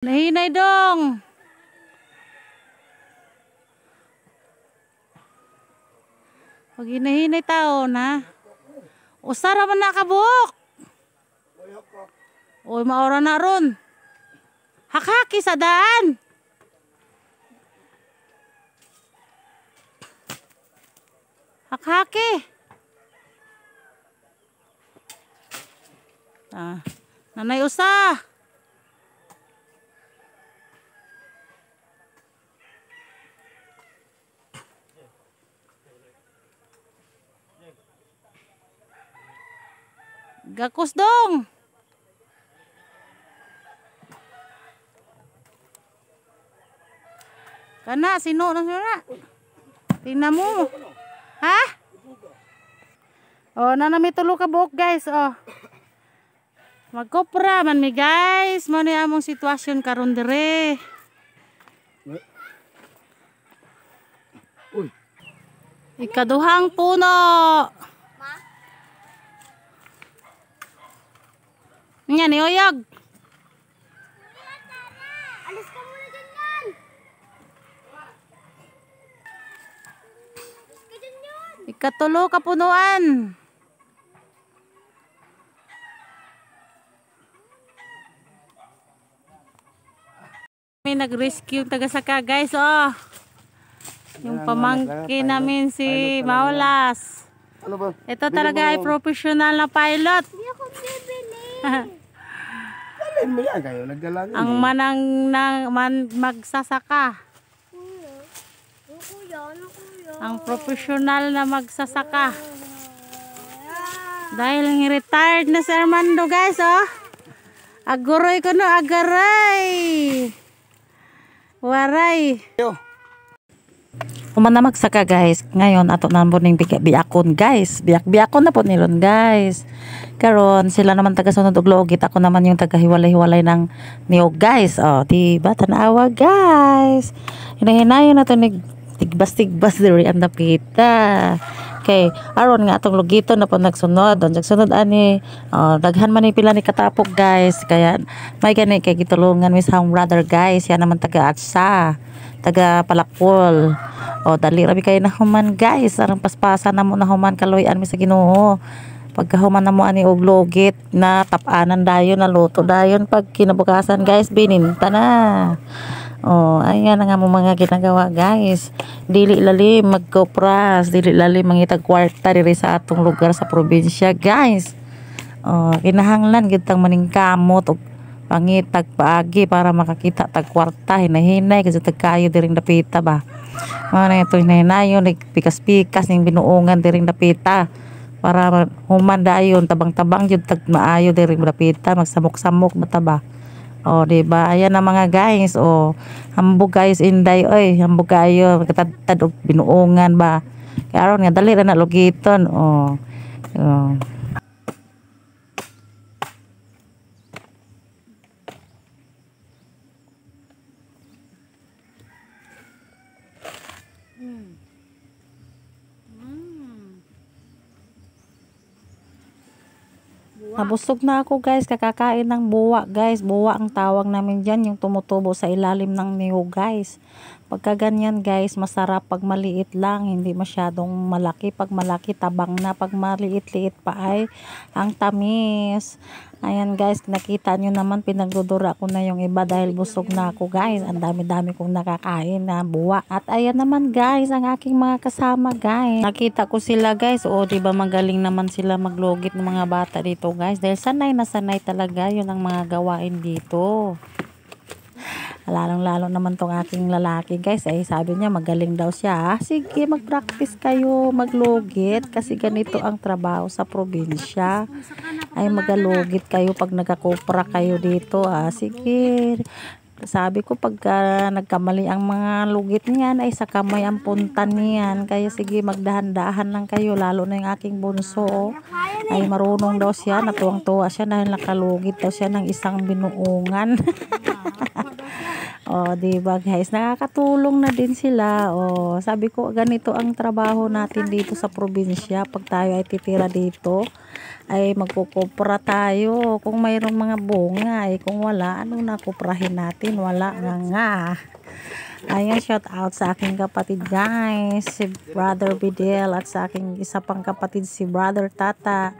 Nahinay dong. Pag hinahinay tao na. Usara man nakabuk. Uy, maora na ron. Hakaki sa daan. Hakaki. Nanay usa. Gakus dong. Kana sino na sino. Tingnan mo. Ha? Oh, nanami tulo ka buok guys, oh. Magkopra man mi guys, mo ni among sitwasyon karon dire. Uy. Ikaduhang puno. Nya ni oyog. Alis ka muna dyan yan. Alis ka dyan yan. Ikatulo ka punuan. May nag-rescue yung taga-saka guys, oh. Yung pamangkin namin si Maulas. Ano ba? Ito talaga ay professional na pilot. Hindi ako bibili. Alin mo yan kayo? Nagdala Ang manang magsasaka. Kuya. Kuya, ano kuya? Ang professional na magsasaka. Dahil retired na si Armando guys, oh. Aguroy ko no, agaray. Waray. Human na magsaka guys. Ngayon ato na po ning biakon guys. Biakon na po nilon guys. Karon sila naman taga-sunod og logit. Ako naman yung taga-hiwalay-hiwalay ng niyog guys. Oh, diba tanawa guys. Hinahinayon na to tigbas-tigbas diri ang dapita. Okay, aron nga atong lugito na po nagsunod. Nagsunod ani daghan man ni pila ni katapok guys. Kaya may gani kay gitulungan mi sa brother guys. Yan naman taga-atsa, taga Palakpol. Dali rabi kay na human guys. Arang paspasan na mo na human kaloy-an mi sa Ginoo. Pagkahuman na mo ani og logit na tapanan dayon na luto dayon pag kinabukasan guys bininta na. Ayan nga mo mga ginagawa guys. Dili lalim magkopras, dili lalim mangitag kwarta diri sa atong lugar sa probinsya guys. Kinahanglan gid tang maningkamot og pangitag paagi para makakita tag kwarta. Hinahinay kasi tag kayo diring dapita ba. Ano ito hinahinayon pikas-pikas ning binuungan diring dapita para human dayon tabang-tabang jud tag maayo diring dapita magsamok-samok mataba. Diba? Ayan na mga guys. Hambog guys inday. Oy, hambog kayo. Katad og binuungan ba. Kaya aron nga dali ra na lugiton. Nabusog na ako guys, kakakain ng buwa guys. Buwa ang tawag namin dyan, yung tumutubo sa ilalim ng niyog guys. Pagka ganyan guys, masarap pag maliit lang, hindi masyadong malaki. Pag malaki, tabang na. Pag maliit-liit pa ay ang tamis. Ayan guys, nakita nyo naman, pinagdudura ko na yung iba dahil busog na ako guys. Ang dami-dami kong nakakain na buwa. At ayan naman guys, ang aking mga kasama guys. Nakita ko sila guys, diba magaling naman sila maglogit ng mga bata dito guys. Dahil sanay na sanay talaga yun ang mga gawain dito. Lalong-lalo naman tong aking lalaki guys, sabi niya magaling daw siya. Sige, mag-practice kayo maglogit kasi ganito ang trabaho sa probinsya. Ay magalogit kayo pag nagkakopra kayo dito. Sige. Sabi ko pagka nagkamali ang mga lugit niyan ay sa kamay ang puntan niyan. Kaya sige magdahan-dahan lang kayo, lalo na yung aking bunso. Ay marunong daw siya, natuwang-tuwa siya dahil nakalugit daw siya ng isang binuungan. O, di ba guys, nakakatulong na din sila. O, sabi ko, ganito ang trabaho natin dito sa probinsya. Pag tayo ay titira dito, ay magkukupra tayo. Kung mayroong mga bunga, ay kung wala, ano na kuprahin natin? Wala nga. Ayan, shout out sa aking kapatid guys, si Brother Bidel, at sa aking isa pang kapatid si Brother Tata.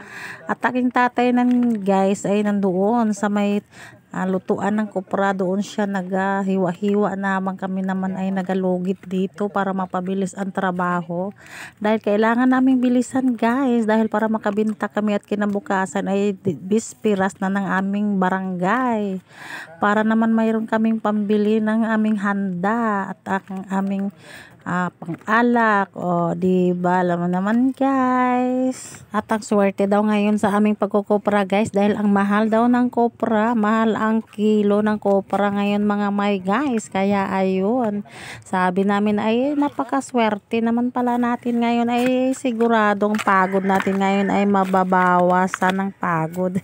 At aking tatay nan guys ay nandoon sa may lutuan ng kupra. Doon siya nagahiwa-hiwa naman, kami naman ay nagalugit dito para mapabilis ang trabaho. Dahil kailangan naming bilisan guys, dahil para makabinta kami at kinabukasan ay bispiras na ng aming barangay. Para naman mayroon kaming pambili ng aming handa at ang aming pang-alak. O, di ba? Alam mo naman guys. At ang swerte daw ngayon sa aming pagkukopra guys, dahil ang mahal daw ng kopra, mahal ang kilo ng kopra ngayon mga may guys. Kaya ayun, sabi namin ay napakaswerte naman pala natin ngayon, ay siguradong pagod natin ngayon ay mababawasan ng pagod.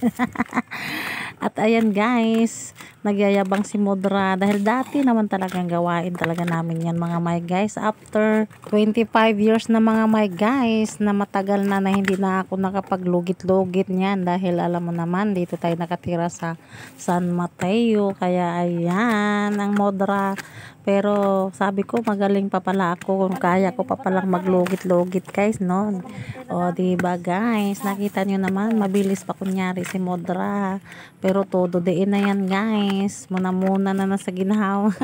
At ayan guys, nagyayabang si Modra dahil dati naman talagang gawain talaga namin yan mga my guys. After 25 years na mga my guys, na matagal na hindi na ako nakapaglugit-lugit niyan dahil alam mo naman dito tayo nakatira sa San Mateo. Kaya ayan ang Modra. Pero sabi ko magaling pa pala ako, kung kaya ko pa palang maglugit-lugit guys, no? O, diba guys, nakita nyo naman, mabilis pa kunyari si Modra. Pero todo diin na yan guys, muna na nasa ginhawa.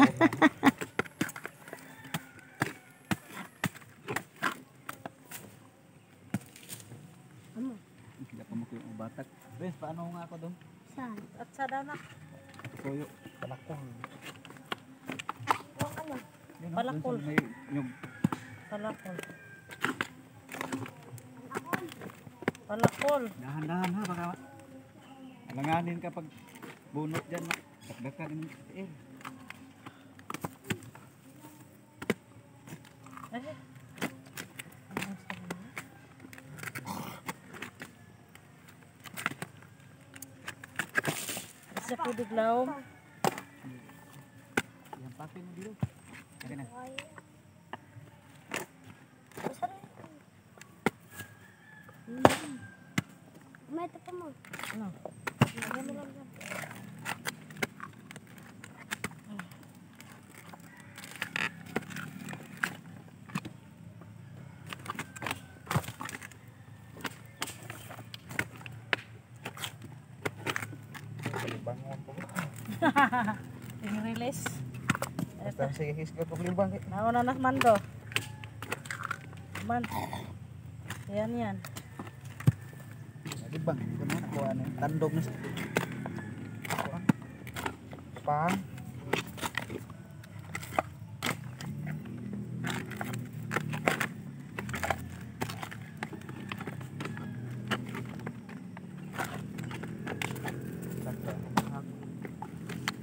Hindi pa mo yung batak. Bes, paano nga ako doon? Saan? At sa danak, Tuyo. Palakol. Ano? Yun, Palakol. dun sa may nyug. palakol. Palakol. Dahan-dahan ha, baka alanganin ka pag bunot dyan. Dakdakan yung tiil. Isa po diglaw. Yan, papin mo dito. Sige na. May ito pa mo. Ano? Lagyan mo lang yan. Bangon po. Release. Basta sige, hiskot ko libang. Nauna na mando. Man. Yan. Libang. Ito na ako ano. Tandog na sa pang.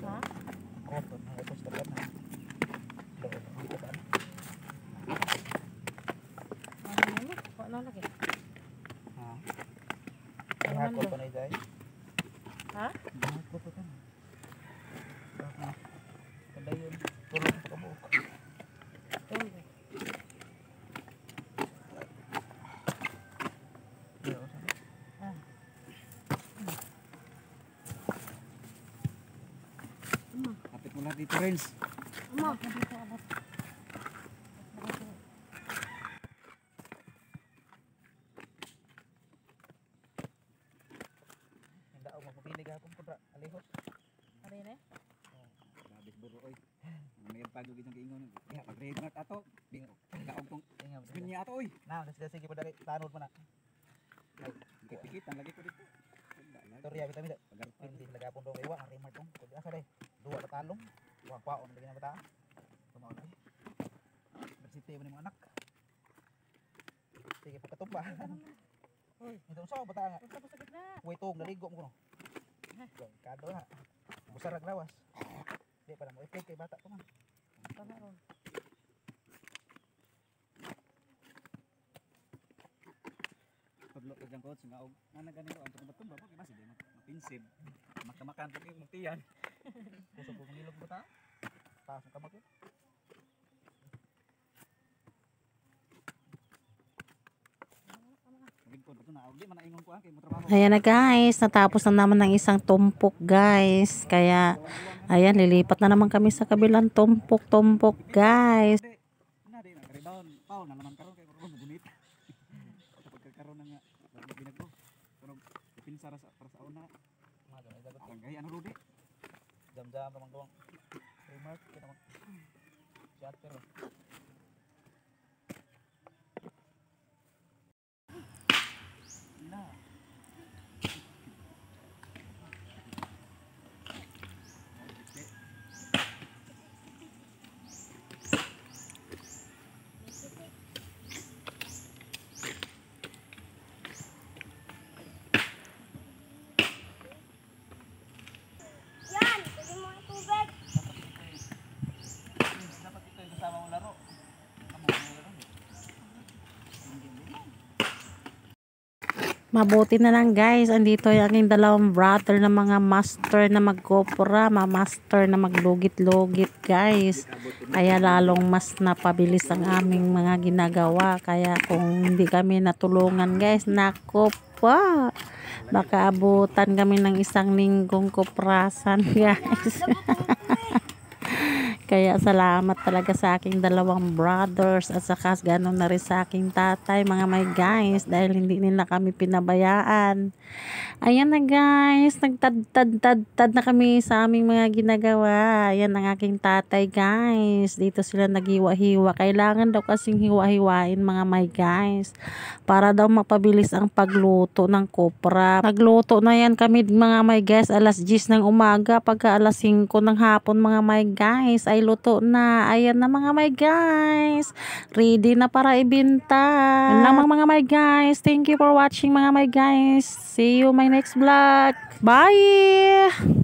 Ha? Open, ito sa tapat na. Ano yun? Ano lagi? Ha? Ano Lahat ko man pa na dahil. Ha? Lahat ko pa na. Kada yun, tulog sa kabuok. Tulog. Ah. Kapit mo lahat dito, Renz. Ama. Hindi ako magpapinig hapon ko, alihos. Ano yun eh? Grabe buro oy. May pagod itong kiingon. Ya, pag-read na ato. Daog tong binya ato oy. Na, sige pa dali tanod pa na. Dikit-dikit ang lagi ko dito. Torya kita mi. Pagartin di lagapon do iwa ang remote tong. Kudi asa day. Duwa ka talong. Wa paon lagi na bata. Tumaw na. Bersite mo ni mga anak. Sige pagkatumba. Oy, ito sa bata nga. Sa gitna. Wait naligo mo kuno. Kado na. Busarag lawas. Di pa na mo ipay kay bata pa man. Tama ron. Paglo ka dyan coach nga og ana ganin ko anto batumba pag mas di mapinsib. Makamakan pag yung mutiyan. Puso ko ngilog bata. taas ng kamot yun. Lingkod ito na. Hindi man naingon ko kay mo trabaho. Ayan na guys, natapos na naman ng isang tumpok guys. Kaya, ayan, lilipat na naman kami sa kabilang tumpok guys. Na di na rebound. Pao na naman karon kay mo gunit. Kapag kagkaroon na nga binagbo. Pero pinsara sa para sa una. Mga ganay dapat langgay ano rudi. Jam-jam ramang doang. Remark kita mo. Chatter. Na. Yan! Pwede mo ang tubig. Dapat ito yung kasama mo laro. Kamu mo laro. Mabuti na lang guys, andito yung aking dalawang brother na mga master na magkopra, master na maglugit-lugit guys. Kaya lalong mas napabilis ang aming mga ginagawa. Kaya kung hindi kami natulungan guys, nako pa. Baka abutan kami ng isang linggong koprasan guys. Kaya salamat talaga sa aking dalawang brothers at saka ganoon na rin sa aking tatay mga may guys dahil hindi nila kami pinabayaan. Ayan na guys, nagtad-tad na kami sa aming mga ginagawa. Ayan ang aking tatay guys. Dito sila naghiwa-hiwa. Kailangan daw kasing hiwa-hiwain mga may guys para daw mapabilis ang pagluto ng kopra. Nagluto na yan kami mga may guys alas 10 ng umaga, pagka alas 5 ng hapon mga may guys ay luto na. Ayan na mga my guys, ready na para ibenta. Yun lang mga my guys, thank you for watching mga my guys, see you my next vlog, bye.